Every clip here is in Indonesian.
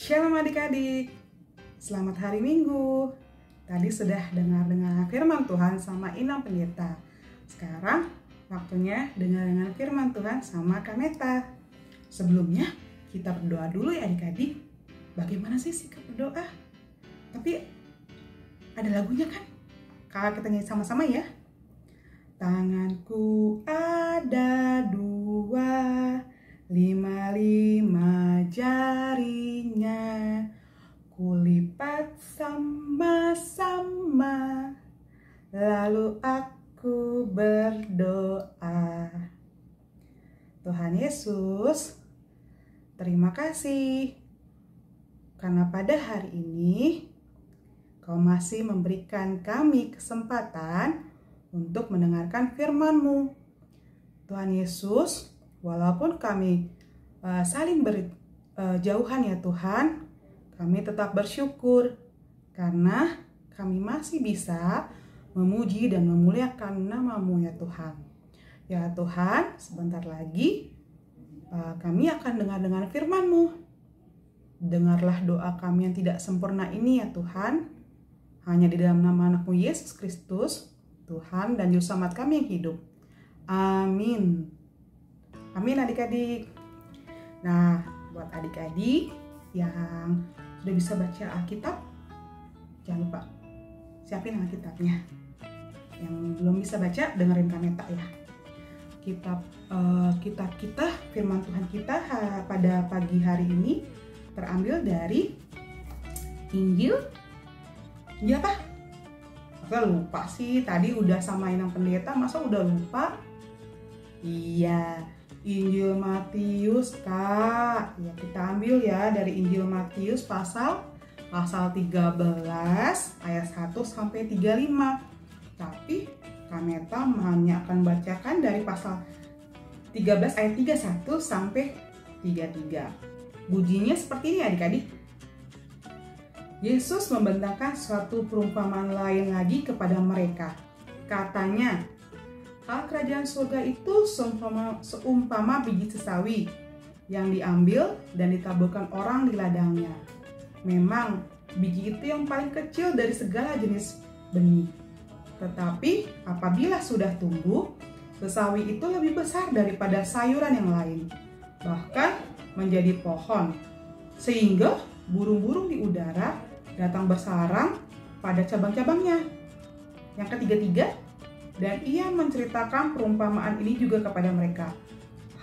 Shalom adik-adik, selamat hari Minggu. Tadi sudah dengar firman Tuhan sama Inam Pendeta. Sekarang waktunya dengar firman Tuhan sama Kaneta. Sebelumnya kita berdoa dulu ya adik-adik. Bagaimana sih sikap berdoa? Tapi ada lagunya kan? Kakak kita nyanyi sama-sama ya. Tanganku ada dua, 5 jarinya, kulipat sama-sama, lalu aku berdoa. Tuhan Yesus, terima kasih karena pada hari ini Kau masih memberikan kami kesempatan untuk mendengarkan firman-Mu. Tuhan Yesus, walaupun kami saling berjauhan ya Tuhan, kami tetap bersyukur karena kami masih bisa memuji dan memuliakan nama-Mu ya Tuhan. Ya Tuhan, sebentar lagi kami akan dengar firman-Mu. Dengarlah doa kami yang tidak sempurna ini ya Tuhan. Hanya di dalam nama anak-Mu Yesus Kristus, Tuhan dan Juru Selamat kami yang hidup. Amin. Amin adik-adik. Nah, buat adik-adik yang sudah bisa baca Alkitab, jangan lupa siapin Alkitabnya. Yang belum bisa baca, dengerin Kaneta ya. Kitab kita, firman Tuhan kita pada pagi hari ini terambil dari Injil apa? Masa lupa sih? Tadi udah sama Inam Pendeta, masa udah lupa? Iya, Injil Matius Kak. Ya, kita ambil ya dari Injil Matius pasal 13 ayat 1 sampai 35. Tapi Kaneta hanya akan bacakan dari pasal 13 ayat 31 sampai 33. Bunyinya seperti ini adik-adik. Yesus membentangkan suatu perumpamaan lain lagi kepada mereka. Katanya, hal kerajaan surga itu seumpama biji sesawi yang diambil dan ditaburkan orang di ladangnya. Memang biji itu yang paling kecil dari segala jenis benih. Tetapi apabila sudah tumbuh, sesawi itu lebih besar daripada sayuran yang lain. Bahkan menjadi pohon. Sehingga burung-burung di udara datang bersarang pada cabang-cabangnya. Yang ketiga, dan ia menceritakan perumpamaan ini juga kepada mereka.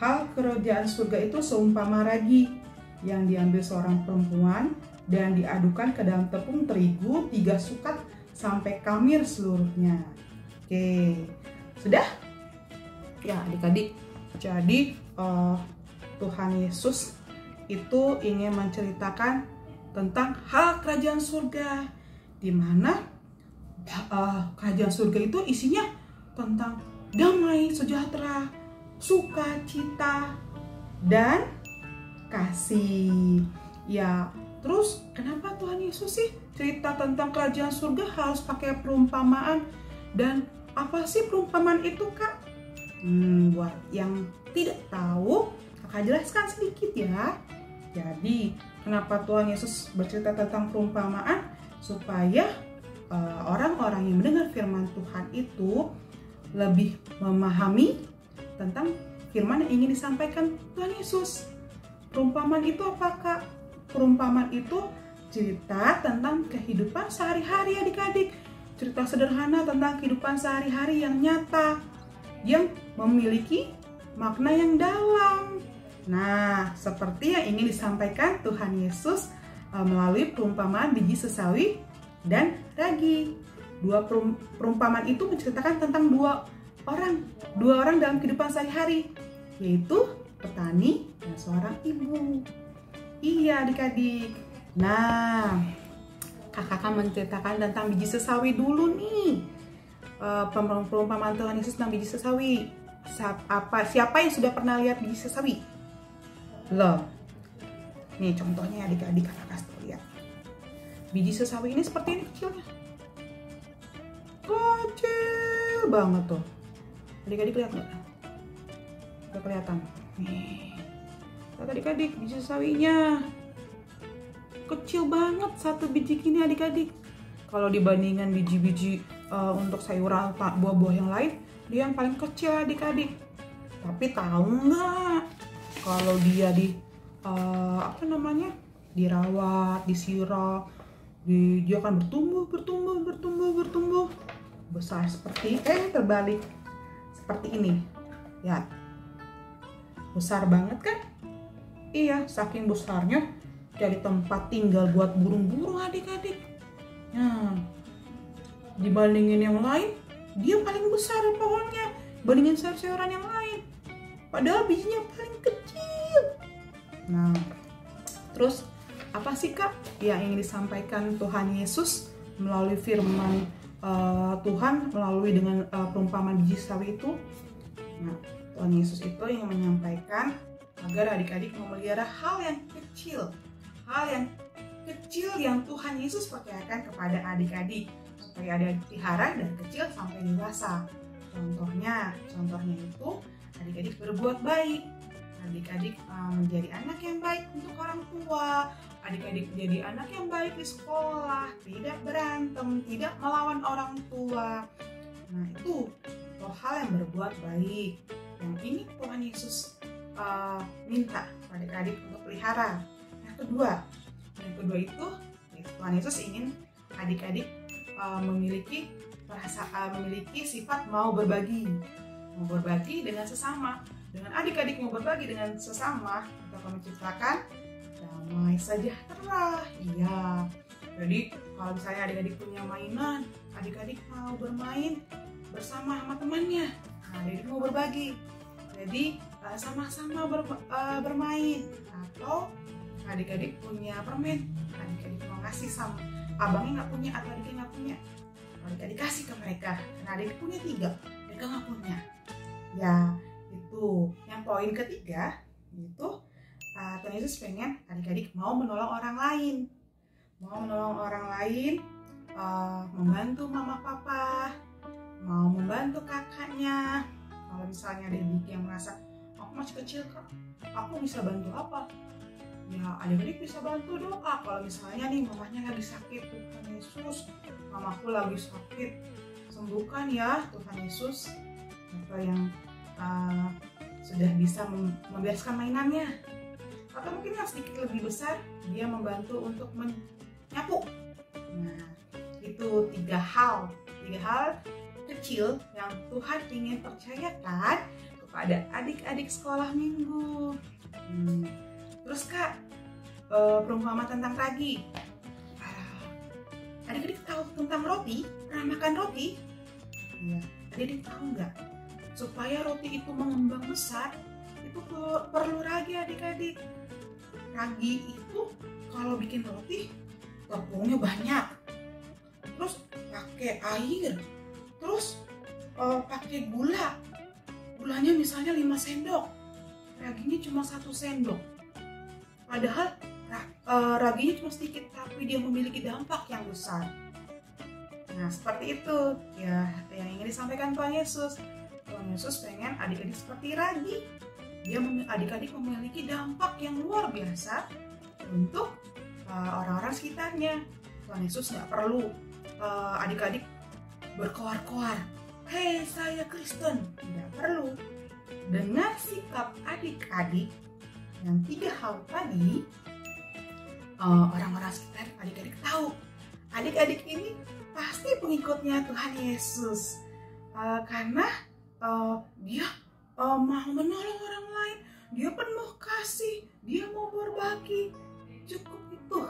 Hal kerajaan surga itu seumpama ragi yang diambil seorang perempuan dan diadukan ke dalam tepung terigu 3 sukat sampai kamir seluruhnya. Oke, sudah? Ya adik-adik, jadi Tuhan Yesus itu ingin menceritakan tentang hal kerajaan surga, di mana kerajaan surga itu isinya tentang damai, sejahtera, sukacita, dan kasih. Ya, terus kenapa Tuhan Yesus sih cerita tentang kerajaan surga harus pakai perumpamaan? Dan apa sih perumpamaan itu, Kak? Buat yang tidak tahu, Kakak jelaskan sedikit ya. Jadi, kenapa Tuhan Yesus bercerita tentang perumpamaan? Supaya orang-orang yang mendengar firman Tuhan itu lebih memahami tentang firman yang ingin disampaikan Tuhan Yesus. Perumpamaan itu apa, Kak? Perumpamaan itu cerita tentang kehidupan sehari-hari adik-adik. Cerita sederhana tentang kehidupan sehari-hari yang nyata, yang memiliki makna yang dalam. Nah, seperti yang ingin disampaikan Tuhan Yesus melalui perumpamaan biji sesawi dan ragi. Dua perumpamaan itu menceritakan tentang dua orang dalam kehidupan sehari-hari, yaitu petani dan seorang ibu. Iya adik-adik. Nah, kakak akan menceritakan tentang biji sesawi dulu nih. Perumpamaan Tuhan Yesus tentang biji sesawi. Siapa yang sudah pernah lihat biji sesawi? Belum. Nih contohnya adik-adik, kakak kasih tau lihat. Biji sesawi ini seperti ini kecilnya. Kecil banget tuh. Adik-adik lihat nggak? Nggak kelihatan. Nih. Lihat adik-adik biji sesawinya. kecil banget satu biji ini adik-adik. Kalau dibandingkan biji-biji untuk sayuran buah-buah yang lain, dia yang paling kecil adik-adik. Tapi tahu nggak kalau dia dirawat, disiram, dia akan bertumbuh besar seperti terbalik seperti ini. Ya, besar banget kan? Iya, saking besarnya jadi tempat tinggal buat burung-burung adik-adik. Nah, dibandingin yang lain, dia paling besar pohonnya, bandingin sayur-sayuran yang lain. Padahal bijinya paling kecil. Nah, terus apa sih Kak yang ingin disampaikan Tuhan Yesus melalui firman Tuhan melalui dengan perumpamaan biji sawi itu? Nah, Tuhan Yesus itu ingin menyampaikan agar adik-adik memelihara hal yang kecil yang Tuhan Yesus percayakan kepada adik-adik supaya adik-adik pelihara dari kecil sampai dewasa. Contohnya itu adik-adik berbuat baik, adik-adik menjadi anak yang baik untuk orang tua, adik-adik menjadi anak yang baik di sekolah, tidak berantem, tidak melawan orang tua. Nah, itu hal yang berbuat baik yang ini Tuhan Yesus minta pada adik-adik untuk pelihara. Yang kedua itu Tuhan Yesus ingin adik-adik memiliki sifat mau berbagi dengan sesama. Dengan adik-adik mau berbagi dengan sesama, kita akan menciptakan damai sejahtera. Iya. Jadi kalau misalnya adik-adik punya mainan, adik-adik mau bermain bersama temannya, adik-adik mau berbagi. Jadi sama-sama bermain. Atau adik-adik punya permen, adik-adik mau ngasih sama abangnya nggak punya atau adiknya nggak punya, adik-adik kasih ke mereka. Karena adik punya 3, mereka nggak punya. Ya, itu. Yang poin ketiga itu Tuhan Yesus pengen adik-adik mau menolong orang lain, membantu mama papa, mau membantu kakaknya. Kalau misalnya ada yang merasa aku masih kecil Kak, aku bisa bantu apa? Ya adik-adik bisa bantu doa. Kalau misalnya nih mamanya lagi sakit, Tuhan Yesus, mamaku lagi sakit, sembuhkan ya Tuhan Yesus. Atau yang sudah bisa membiarkan mainannya, atau mungkin yang sedikit lebih besar, dia membantu untuk menyapu. Nah, itu 3 hal kecil yang Tuhan ingin percayakan kepada adik-adik sekolah minggu. Terus Kak, perumpamaan tentang ragi. Adik-adik tahu tentang roti? Pernah makan roti? Iya. Adik-adik tahu nggak? Supaya roti itu mengembang besar, itu perlu ragi adik-adik. Ragi itu kalau bikin roti, tepungnya banyak. Terus pakai air. Terus pakai gula. Gulanya misalnya 5 sendok. Raginya cuma 1 sendok. Padahal raginya cuma sedikit, tapi dia memiliki dampak yang besar. Nah, seperti itu ya yang ingin disampaikan Tuhan Yesus. Tuhan Yesus pengen adik-adik seperti ragi. Adik-adik memiliki dampak yang luar biasa untuk orang-orang sekitarnya. Tuhan Yesus nggak perlu adik-adik berkoar-koar, "Hei, saya Kristen." Tidak perlu. Dengan sikap adik-adik yang 3 hal tadi, orang-orang sekitar adik-adik tahu adik-adik ini pasti pengikutnya Tuhan Yesus, karena dia mau menolong orang lain, dia penuh kasih, dia mau berbagi. Cukup itu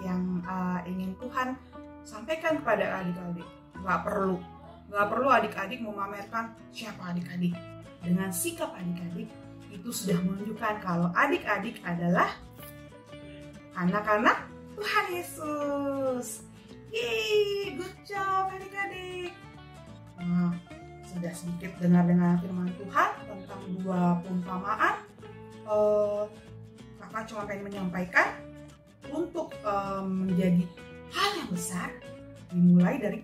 yang ingin Tuhan sampaikan kepada adik-adik. Nggak perlu adik-adik memamerkan siapa adik-adik. Dengan sikap adik-adik itu sudah menunjukkan kalau adik-adik adalah anak-anak Tuhan Yesus. Yeay, good job adik-adik. Nah, sudah sedikit dengar firman Tuhan tentang 2 perumpamaan. Kakak cuma pengen menyampaikan untuk menjadi hal yang besar dimulai dari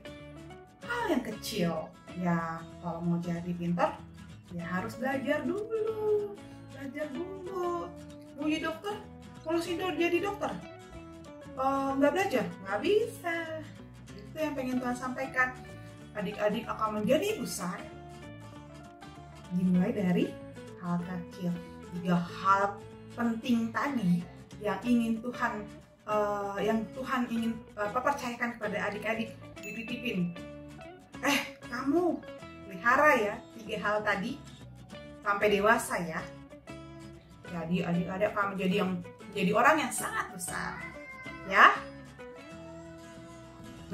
hal yang kecil. Ya, kalau mau jadi pintar ya harus belajar dulu. Mau jadi dokter, kalau jadi dokter nggak belajar? Nggak bisa. Itu yang pengen Tuhan sampaikan. Adik-adik akan menjadi besar dimulai dari hal kecil. 3 hal penting tadi yang ingin Tuhan ingin percayakan kepada adik-adik, dititipin. Kamu pelihara ya 3 hal tadi sampai dewasa ya. Jadi adik-adik akan menjadi orang yang sangat besar ya.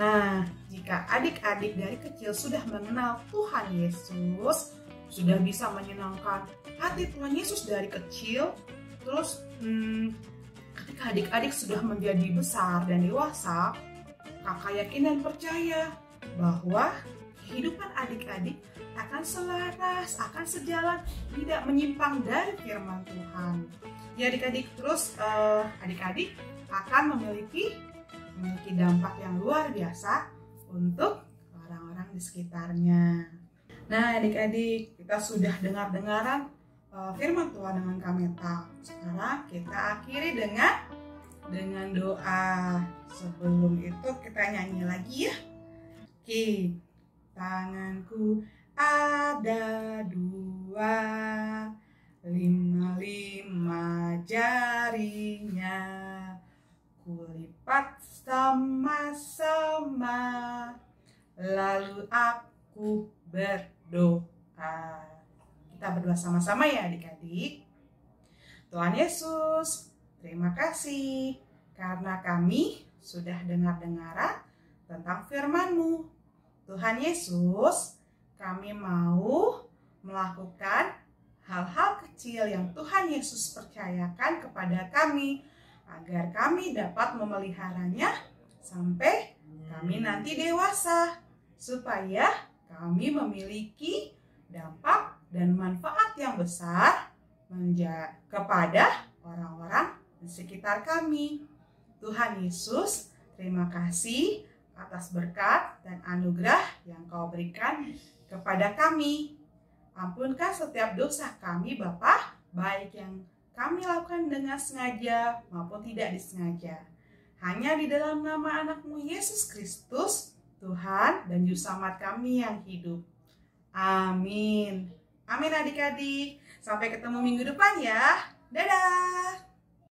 Nah, jika adik-adik dari kecil sudah mengenal Tuhan Yesus, sudah bisa menyenangkan hati Tuhan Yesus dari kecil, terus ketika adik-adik sudah menjadi besar dan dewasa, kakak yakin dan percaya bahwa kehidupan adik-adik akan selaras, akan sejalan, tidak menyimpang dari firman Tuhan. Ya adik-adik, terus adik-adik akan memiliki dampak yang luar biasa untuk orang-orang di sekitarnya. Nah adik-adik, kita sudah dengar-dengaran firman Tuhan dengan Kameta. Sekarang kita akhiri dengan doa. Sebelum itu kita nyanyi lagi ya. Oke, tanganku ada 2, 5 jarinya, kulipat sama-sama, lalu aku berdoa. Kita berdoa sama-sama ya adik-adik. Tuhan Yesus, terima kasih karena kami sudah dengar-dengaran tentang firman-Mu. Tuhan Yesus, kami mau melakukan hal-hal kecil yang Tuhan Yesus percayakan kepada kami, agar kami dapat memeliharanya sampai kami nanti dewasa, supaya kami memiliki dampak dan manfaat yang besar kepada orang-orang di sekitar kami. Tuhan Yesus, terima kasih atas berkat dan anugerah yang Kau berikan kepada kami. Ampunkan setiap dosa kami Bapa, baik yang kami lakukan dengan sengaja maupun tidak disengaja. Hanya di dalam nama anak-Mu Yesus Kristus, Tuhan dan Juru Selamat kami yang hidup. Amin. Amin adik-adik. Sampai ketemu minggu depan ya. Dadah.